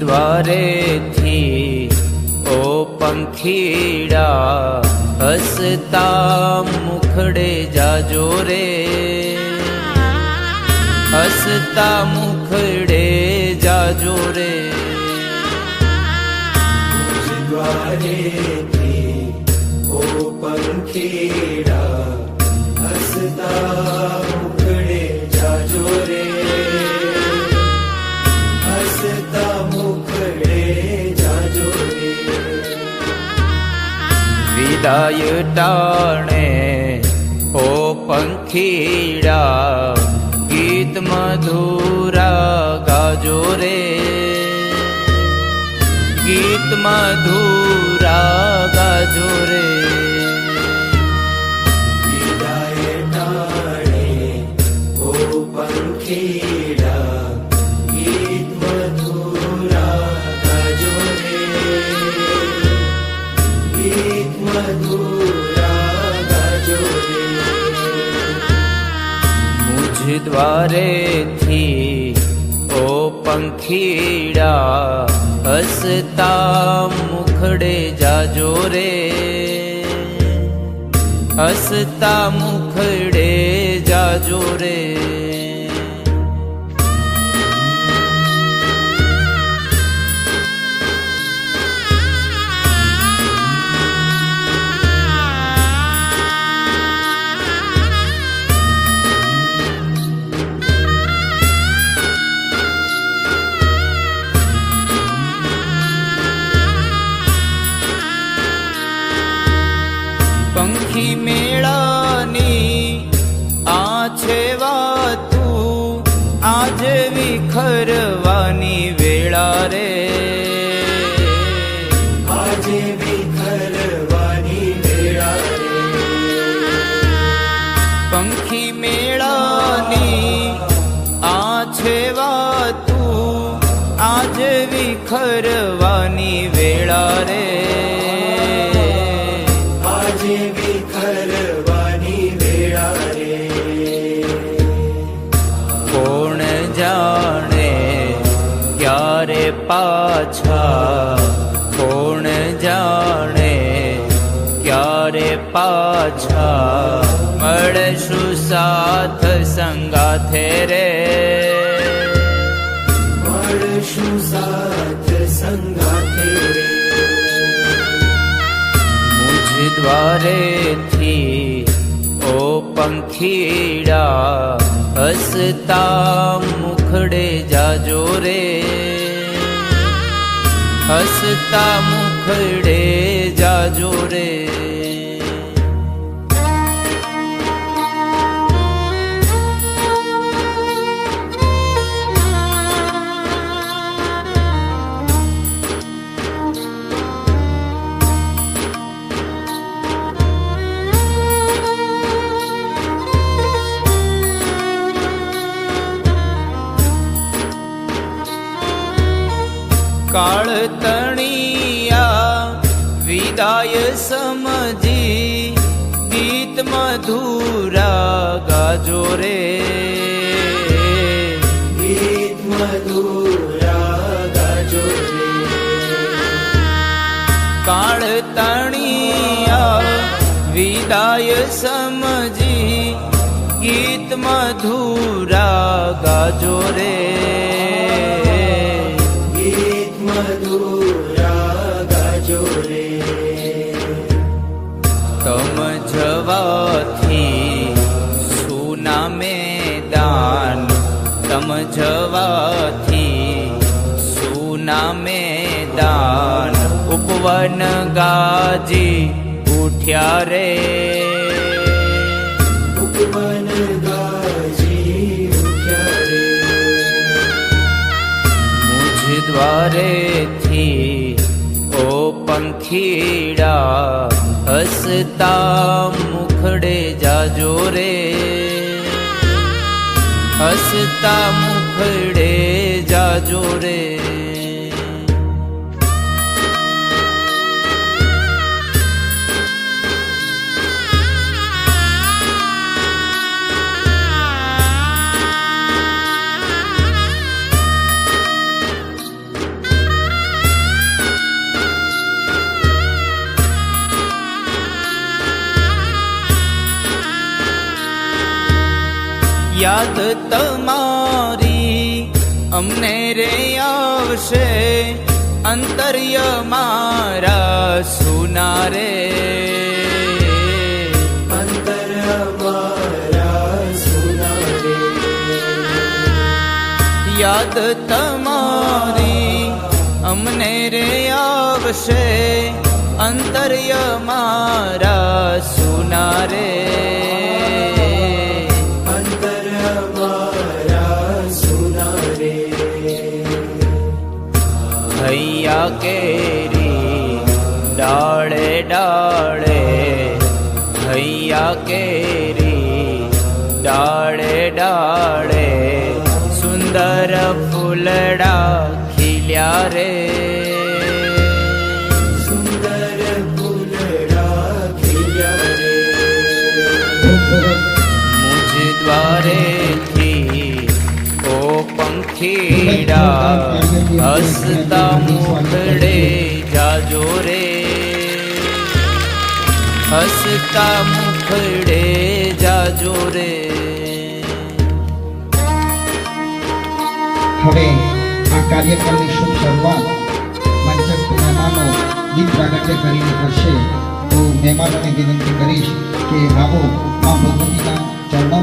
द्वारे थी ओ पंखीड़ा हसता मुखड़े जाजो रे, हसता मुखड़े जाजो रे। मुझ द्वारे थी ओ पंखीड़ा हसता मुखड़े जाजो रे, हसता मुखड़े जाजो रे। विदाय टाणे ओ पंखीड़ा गीत मधुरा गाजो रे, गीत मधुरा गाजो रे। विदाय टाणे ओ पंखीड़ा गीत मधुरा गाजो रे, गीत मधुरा गाजो रे। मुझ द्वारे थी ओ पंखीड़ा हसता मुखड़े जाजो रे, हसता मुखड़े जाजो रे। पंखी मेळानी आछे वातू आज विखरवानी वेळा रे, आज विखरवानी वेळा रे। पंखी मेळानी आछे वातू आज विखरवानी वेळा रे, विखरवानी वेळा रे। कोण जाणे क्यारे पाछा, कोण जाणे क्यारे पाछा मळशु साथ संगाथे रे, मळशु साथ संगाथे रे। द्वारे थी ओ पंखीड़ा हसता मुखड़े जाजो रे, हसता मुखड़े जाजो रे। काळ तणिया विदाय समजी गीत मधुरा गाजो रे, गीत मधुरा गाजो रे। काळ तणिया विदाय समजी गीत मधुरा गाजो रे, मधुरा गाजो रे। तम जवाथी सुना मैदान, तम जवाथी सुना मैदान उपवन गाजी उठ्या रे, उपवन गाजी उठ्या रे। द्वारे थी ओ पंखीड़ा हसता मुखड़े जाजो रे, हसता मुखड़े जाजो रे। યાદ તમારી અમને રે આવશે, અંતર્ય મારા સુના રે. અંતર્ય મારા સુના રે. યાદ તમારી અમને રે આવશે, અંતર્ય મારા સુના રે. અંતર્ય મારા સુના રે. હૈયા કેરી ડાળે ડાળે, હૈયા કેરી ડાળે ડાળે, સુંદર ફૂલડા ખીલ્યા રે. સુંદર ફૂલડા ખીલ્યા રે. મુજ દ્વારેથી ઓ પંખીડા, હસતા મુખડે જાજો રે. હસતા મુખડે જાજો રે. હવે આ કાર્યક્રમની શુભ શરૂઆત મંચસ્થ મહેમાનો ગીત પ્રાગટ્ય કરીને કરશે. તો મહેમાનોને વિનંતી કરીશ કે આવો મા ભગવતીના ચરણો.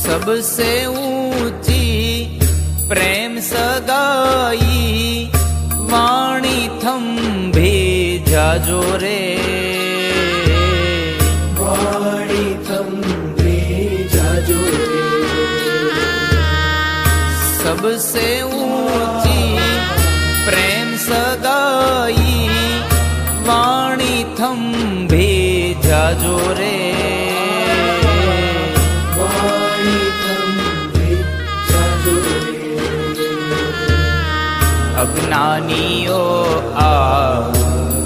सबसे ऊंची प्रेम सगाई, वाणी थंभे जाजो रे. વાણી થંભે જાજો રે. सबसे ऊंची प्रेम सगाई, वाणी थंभे जाजो रे. વાણી થંભે જાજો રે. અજ્ઞાનીઓ આ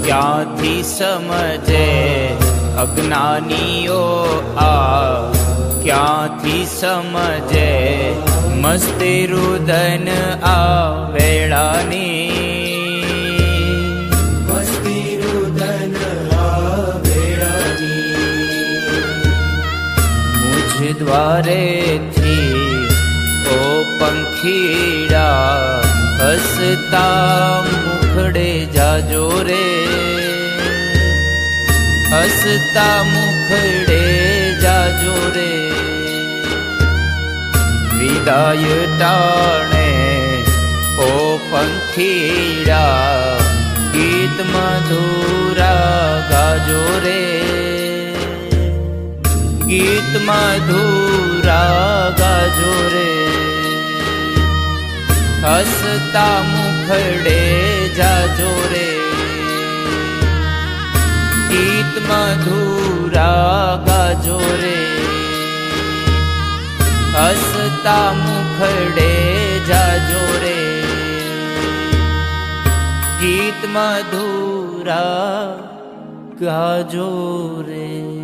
ક્યાંથી સમજે, અજ્ઞાનીઓ આ ક્યાંથી સમજે, મસ્તી રુદન આ વેળાની. મસ્તી રુદન આ વેળાની. મુજ દ્વારેથી ઓ પંખીડા, હસતા મુખડે જાજો રે. હસતા મુખડે જાજો રે. વિદાય ટાણે ઓ પંખીડા, ગીત મધુરા ગાજો રે. ગીત મધુરા ગાજો રે. હસતા મુખડે જાજો રે. ગીત મધુરા ગાજો રે. હસતા મુખડે જાજો રે. ગીત મધુરા ગાજો રે.